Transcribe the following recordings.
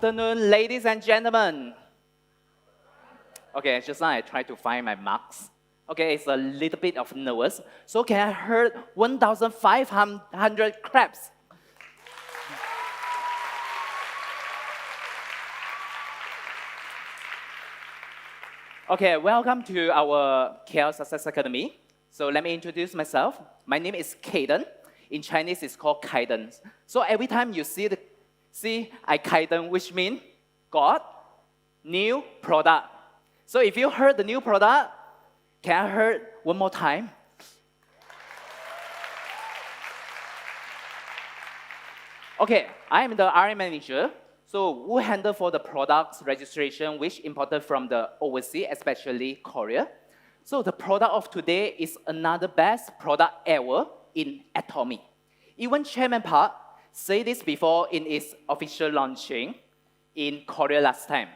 Afternoon, ladies and gentlemen. Okay, just now I tried to find my marks. Okay, it's a little bit of nervous. So can I heard 1,500 claps? Okay, welcome to our KL Success Academy. So let me introduce myself. My name is Caiden. In Chinese, it's called Caiden. So every time you see I Caiden, which means God, new product. So if you heard the new product, can I heard one more time? Okay, I am the R&D manager. So who handle for the products registration, which imported from the overseas, especially Korea. So the product of today is another best product ever in Atomy. Even Chairman Park said this before in its official launching in Korea last time.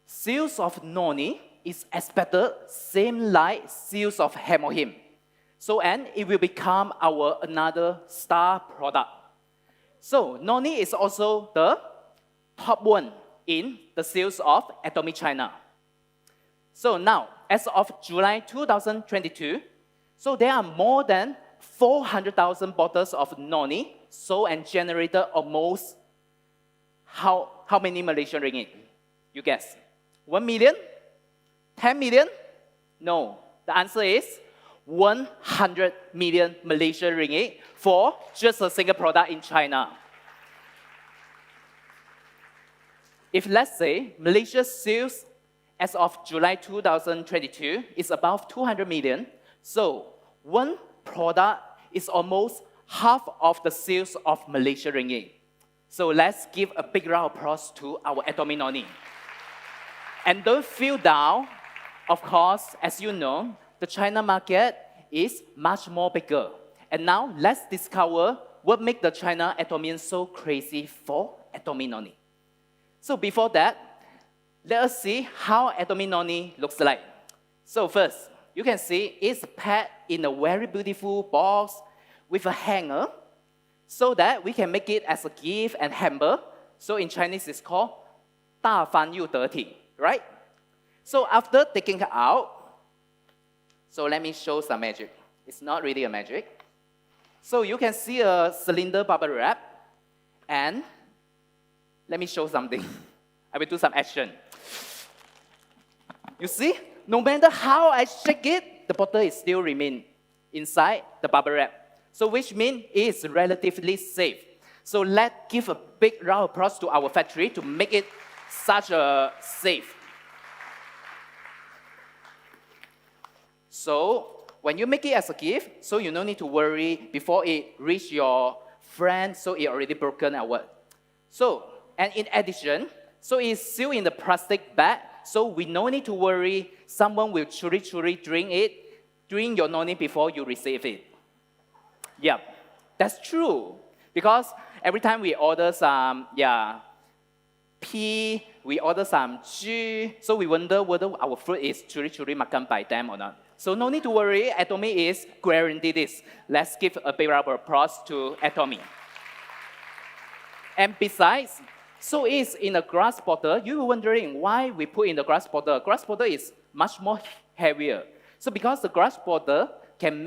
Sales of Noni is expected same like sales of Hemohim. So and it will become our another star product. So Noni is also the top one in the sales of Atomy China. So now, as of July 2022, so there are more than 400,000 bottles of Noni sold and generated almost how many Malaysian ringgit? You guess? 1 million? 10 million? No. The answer is 100 million Malaysian ringgit for just a single product in China. If let's say Malaysia's sales as of July 2022 is above 200 million, so one product is almost half of the sales of Malaysia ringgit. So let's give a big round of applause to our Atomy Noni. And don't feel down. Of course, as you know, the China market is much more bigger. And now let's discover what makes the China Atomians so crazy for Atomy Noni. So before that, let us see how Atomy Noni looks like. So first, you can see it's packed in a very beautiful box with a hanger so that we can make it as a gift and hamper. So in Chinese, it's called 大方又得体, right? So after taking it out, so let me show some magic. It's not really a magic. So you can see a cylinder bubble wrap, and let me show something. I will do some action. You see, no matter how I shake it, the bottle is still remain inside the bubble wrap. So which means it's relatively safe. So let's give a big round of applause to our factory to make it such a safe. So when you make it as a gift, so you don't need to worry before it reach your friend, so it already broken or what. So, and in addition, so it's sealed in the plastic bag, so we no need to worry someone will truly drink your Noni before you receive it. Yeah, that's true. Because every time we order some, P, we order some G, so we wonder whether our food is truly makan by them or not. So no need to worry, Atomy is guarantee this. Let's give a big round of applause to Atomy. And besides, so it's in a glass bottle. You're wondering why we put in the glass bottle. Glass bottle is much more heavier. So because the glass bottle can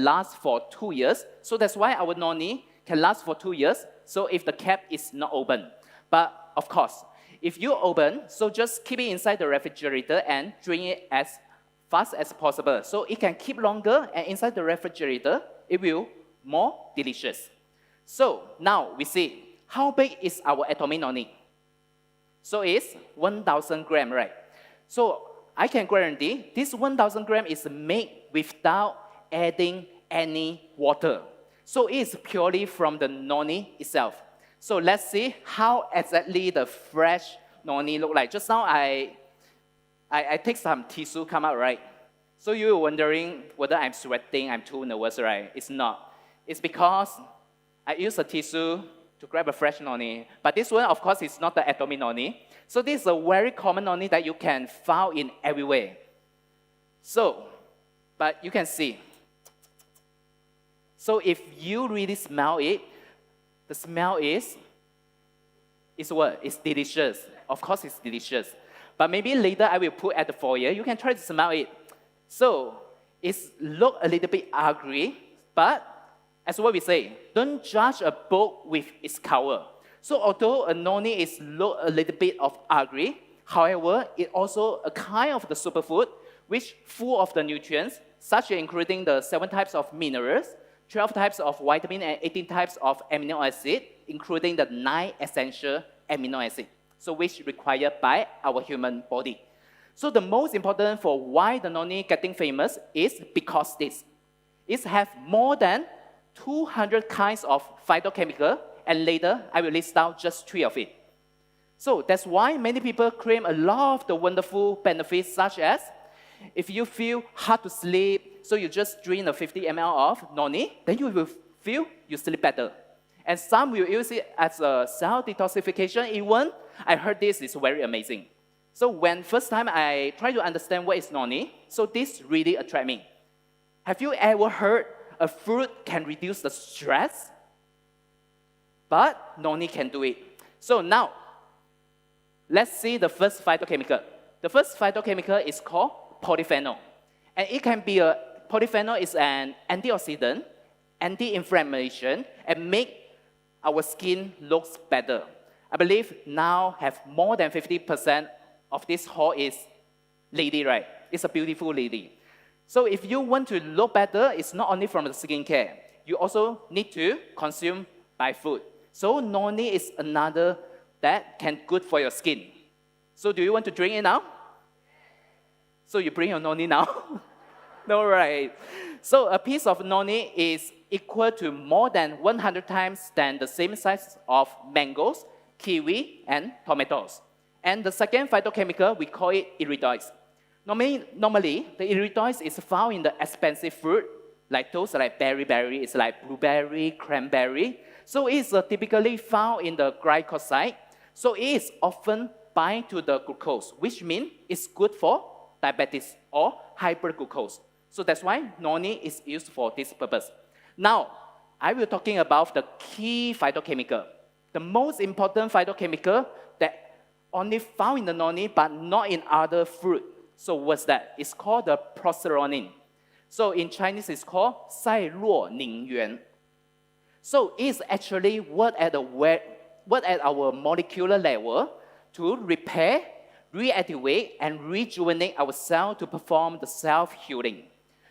last for 2 years. So that's why our Noni can last for 2 years. So if the cap is not open. But of course, if you open, so just keep it inside the refrigerator and drink it as fast as possible. So it can keep longer, and inside the refrigerator, it will more delicious. So now we see how big is our Atomy Noni. So it's 1,000 grams, right? So I can guarantee this 1,000 grams is made without adding any water. So it's purely from the Noni itself. So let's see how exactly the fresh Noni look like. Just now I take some tissue come out, right? So you're wondering whether I'm sweating, I'm too nervous, right? It's not. It's because I use a tissue to grab a fresh Noni. But this one, of course, is not the Atomy Noni. So this is a very common Noni that you can find in everywhere. So, but you can see. So if you really smell it, the smell is It's what? It's delicious. Of course, it's delicious. But maybe later I will put at the foyer. You can try to smell it. So it's look a little bit ugly, but as what we say, don't judge a book with its cover. So although a noni is look a little bit of ugly, however, it also a kind of the superfood which full of the nutrients, such including the 7 types of minerals, 12 types of vitamin, and 18 types of amino acid, including the 9 essential amino acids, so which required by our human body. So the most important for why the noni getting famous is because this. It has more than 200 kinds of phytochemical, and later I will list down just 3 of it. So that's why many people claim a lot of the wonderful benefits, such as if you feel hard to sleep, so you just drink a 50 ml of noni, then you will feel you sleep better. And some will use it as a cell detoxification. Even I heard this is very amazing. So when first time I try to understand what is noni, so this really attract me. Have you ever heard a fruit can reduce the stress? But noni can do it. So now, let's see the first phytochemical. The first phytochemical is called polyphenol. And it can be polyphenol is an antioxidant, anti-inflammation, and make our skin looks better. I believe now have more than 50% of this hall is lady, right? It's a beautiful lady. So if you want to look better, it's not only from the skincare. You also need to consume by food. So noni is another that can good for your skin. So do you want to drink it now? So you bring your noni now? No, right. So a piece of noni is equal to more than 100 times than the same size of mangoes, kiwi, and tomatoes. And the second phytochemical, we call it iridoids. Normally, the iridoids is found in the expensive fruit, like those like berry, it's like blueberry, cranberry. So it's typically found in the glycoside. So it is often bind to the glucose, which means it's good for diabetes or hyperglucose. So that's why noni is used for this purpose. Now, I will talking about the key phytochemical. The most important phytochemical that only found in the noni but not in other fruit. So what's that? It's called the procesronin. So in Chinese, it's called 赛洛宁元. So it's actually work at our molecular level to repair, reactivate, and rejuvenate our cell to perform the self-healing.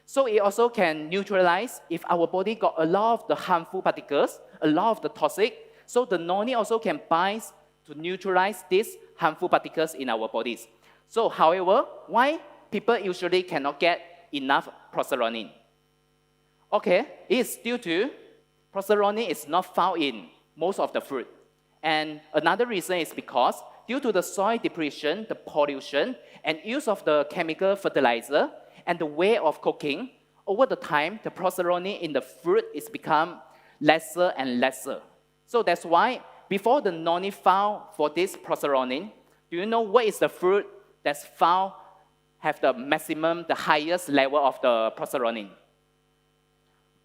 So it also can neutralize if our body got a lot of the harmful particles, a lot of the toxic. So the noni also can bind to neutralize these harmful particles in our bodies. So however, why people usually cannot get enough procesronin? Okay, it's due to procesronin is not found in most of the fruit. And another reason is because due to the soil depletion, the pollution, and use of the chemical fertilizer, and the way of cooking, over the time, the procesronin in the fruit is become lesser and lesser. So that's why before the noni found for this procesronin, do you know what is the fruit that's found have the maximum, the highest level of the procesronin?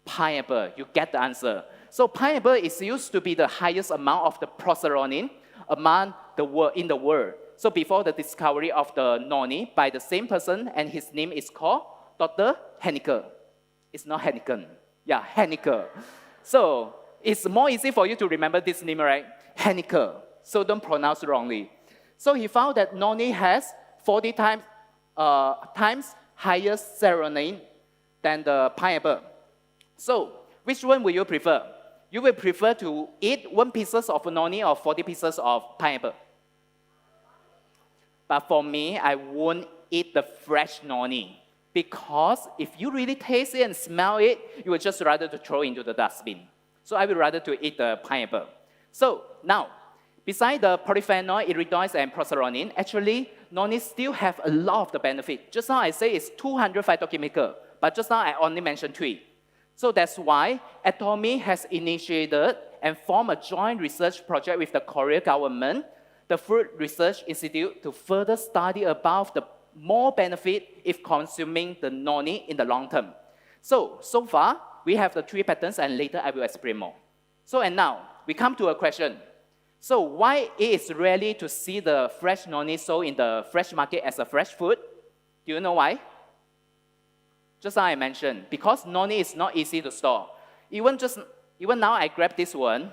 Pineapple, you get the answer. So pineapple is used to be the highest amount of the procesronin among the world in the world. So before the discovery of the noni by the same person, and his name is called Dr. Henniker. It's not Henniken. Yeah, Henniker. So it's more easy for you to remember this name, right? Henniker. So don't pronounce wrongly. So he found that noni has 40 times higher serotonin than the pineapple. So which one will you prefer? You will prefer to eat 1 pieces of noni or 40 pieces of pineapple? But for me, I won't eat the fresh noni because if you really taste it and smell it, you would just rather to throw into the dustbin. So I would rather to eat the pineapple. So now, besides the polyphenol, iridoids, and procesronin, actually, noni still have a lot of the benefit. Just now I say it's 200 phytochemical, but just now I only mentioned 3. So that's why Atomy has initiated and formed a joint research project with the Korean government, the Food Research Institute, to further study about the more benefit if consuming the noni in the long term. So far, we have the 3 patterns, and later I will explain more. So, and now, we come to a question. So why it is rarely to see the fresh noni sold in the fresh market as a fresh food? Do you know why? Just as I mentioned, because noni is not easy to store. Even now I grab this one,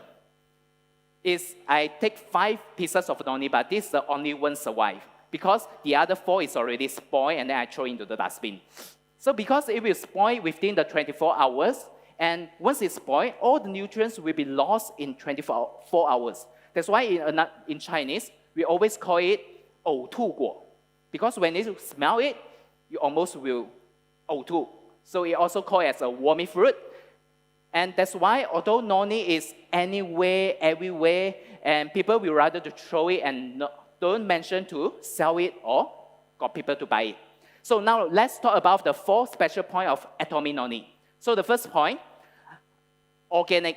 I take 5 pieces of noni, but this is the only one survive. Because the other 4 is already spoiled and then I throw into the dustbin. So because it will spoil within the 24 hours, and once it's spoiled, all the nutrients will be lost in 24 hours. That's why in Chinese, we always call it 呕吐果. Because when you smell it, you almost will 呕吐. So it also called as a wormy fruit. And that's why, although noni is anywhere, everywhere, and people will rather to throw it and don't mention to sell it or got people to buy it. So now let's talk about the 4 special points of Atomy Noni. So the first point, organic.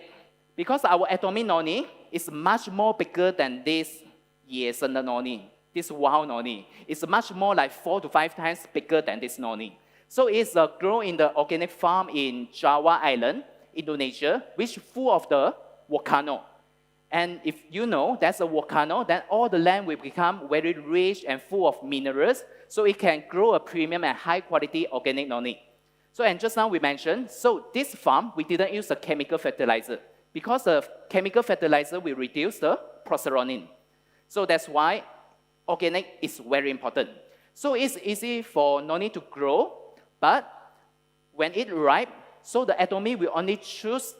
Because our Atomy Noni is much more bigger than this Yesenda Noni, this wild Noni. It's much more like 4 to 5 times bigger than this Noni. So it's grown in the organic farm in Java Island, Indonesia, which is full of the volcano. And if you know there's a volcano, then all the land will become very rich and full of minerals, so it can grow a premium and high quality organic noni. So, and just now we mentioned, so this farm, we didn't use a chemical fertilizer because the chemical fertilizer will reduce the proceronin. So that's why organic is very important. So it's easy for noni to grow, but when it ripe, so the Atomy will only choose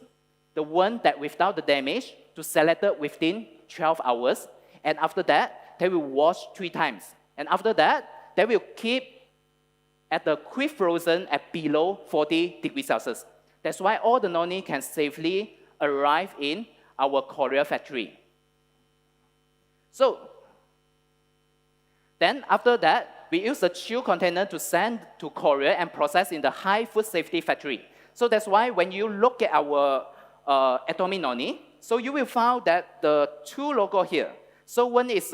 the one that without the damage to select it within 12 hours. And after that, they will wash 3 times. And after that, they will keep at the quick frozen at below 40 degrees Celsius. That's why all the noni can safely arrive in our Korea factory. So then after that, we use a chill container to send to Korea and process in the high food safety factory. So that's why when you look at our Atomy Noni, so you will find that the 2 logo here. So one is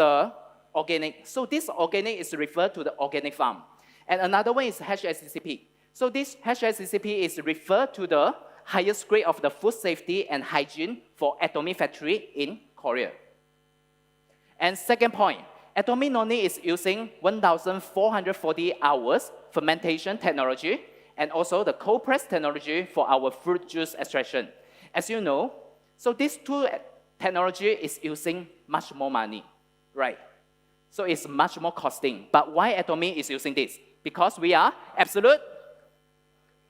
organic. So this organic is referred to the organic farm. And another one is HACCP. So this HACCP is referred to the highest grade of the food safety and hygiene for Atomy factory in Korea. And second point, Atomy Noni is using 1,440 hours fermentation technology and also the cold press technology for our fruit juice extraction. As you know, so these 2 technology is using much more money, right? So it's much more costing. But why Atomy is using this? Because we are absolute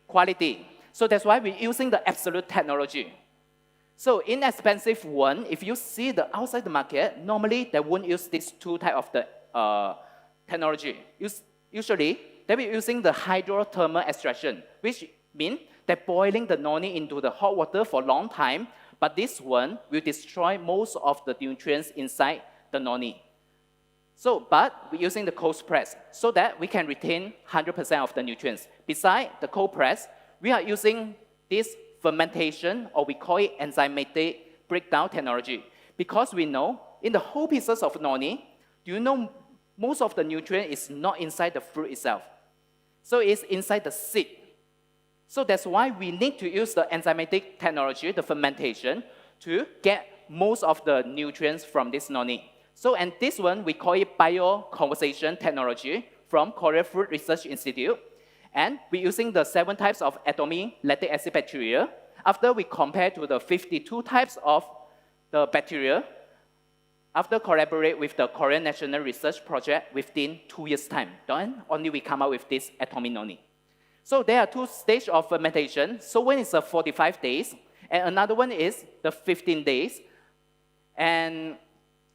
quality. So that's why we're using the absolute technology. So inexpensive one, if you see the outside the market, normally they won't use these 2 type of the technology. Usually, they will using the hydrothermal extraction, which means they're boiling the noni into the hot water for a long time, but this one will destroy most of the nutrients inside the noni. So, but we're using the cold press so that we can retain 100% of the nutrients. Besides the cold press, we are using this fermentation, or we call it enzymatic breakdown technology, because we know in the whole pieces of noni, do you know most of the nutrient is not inside the fruit itself. So it's inside the seed. So that's why we need to use the enzymatic technology, the fermentation, to get most of the nutrients from this noni. So, and this one, we call it bioconversation technology from Korea Fruit Research Institute. And we're using the 7 types of Atomy lactic acid bacteria. After we compare to the 52 types of the bacteria, after collaborate with the Korean National Research Project within 2 years' time, then only we come out with this Atomy Noni. So there are 2 stages of fermentation. So one is 45 days, and another one is the 15 days. And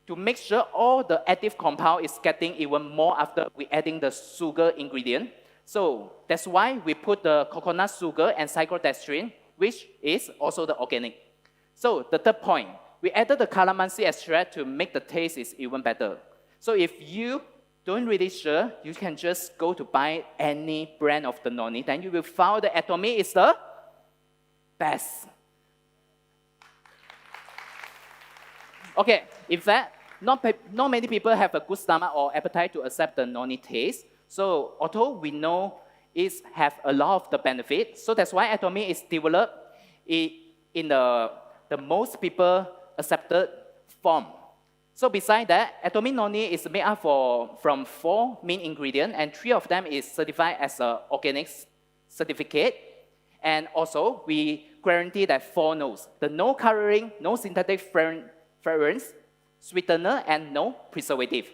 to make sure all the active compound is getting even more after we adding the sugar ingredient. So that's why we put the coconut sugar and cyclodextrin, which is also the organic. So the third point, we added the calamansi extract to make the taste is even better. So if you don't really sure, you can just go to buy any brand of the noni, then you will find the Atomy is the best. Okay, in fact, not many people have a good stomach or appetite to accept the noni taste. So although we know it have a lot of the benefit, so that's why Atomy is developed in the most people accepted form. So beside that, Atomy Noni is made up from 4 main ingredients, and 3 of them is certified as an organic certificate. And also, we guarantee that 4 no's: the no coloring, no synthetic fragrance, sweetener, and no preservative.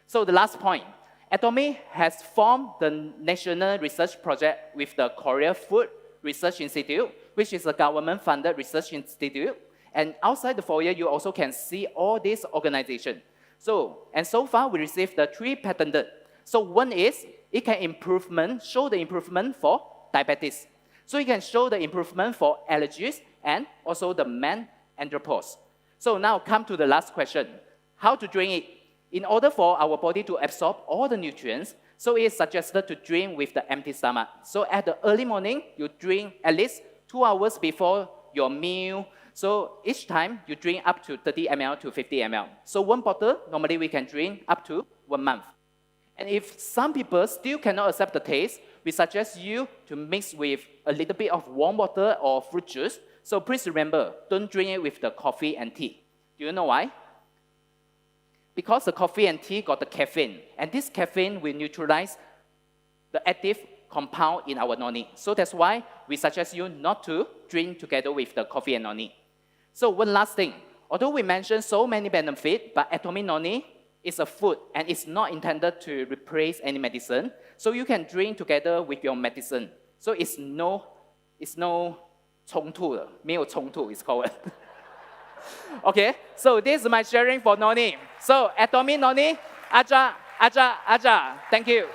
So the last point, Atomy has formed the national research project with the Korea Food Research Institute, which is a government-funded research institute. And outside the foyer, you also can see all these organizations. So far, we received the 3 patented. So one is, it can show the improvement for diabetes. So it can show the improvement for allergies and also the andropause. So now come to the last question, how to drink it? In order for our body to absorb all the nutrients, so it is suggested to drink with the empty stomach. So at the early morning, you drink at least 2 hours before your meal. So each time, you drink up to 30 ml to 50 ml. So 1 bottle, normally we can drink up to 1 month. And if some people still cannot accept the taste, we suggest you to mix with a little bit of warm water or fruit juice. So please remember, don't drink it with the coffee and tea. Do you know why? Because the coffee and tea got the caffeine, and this caffeine will neutralize the active compound in our noni. So that's why we suggest you not to drink together with the coffee and noni. So one last thing, although we mentioned so many benefits, but Atomy Noni is a food and it's not intended to replace any medicine. So you can drink together with your medicine. So it's no 冲突的，没有冲突 it's called. Okay, so this is my sharing for Noni. So Atomy Noni, aja, aja, aja. Thank you.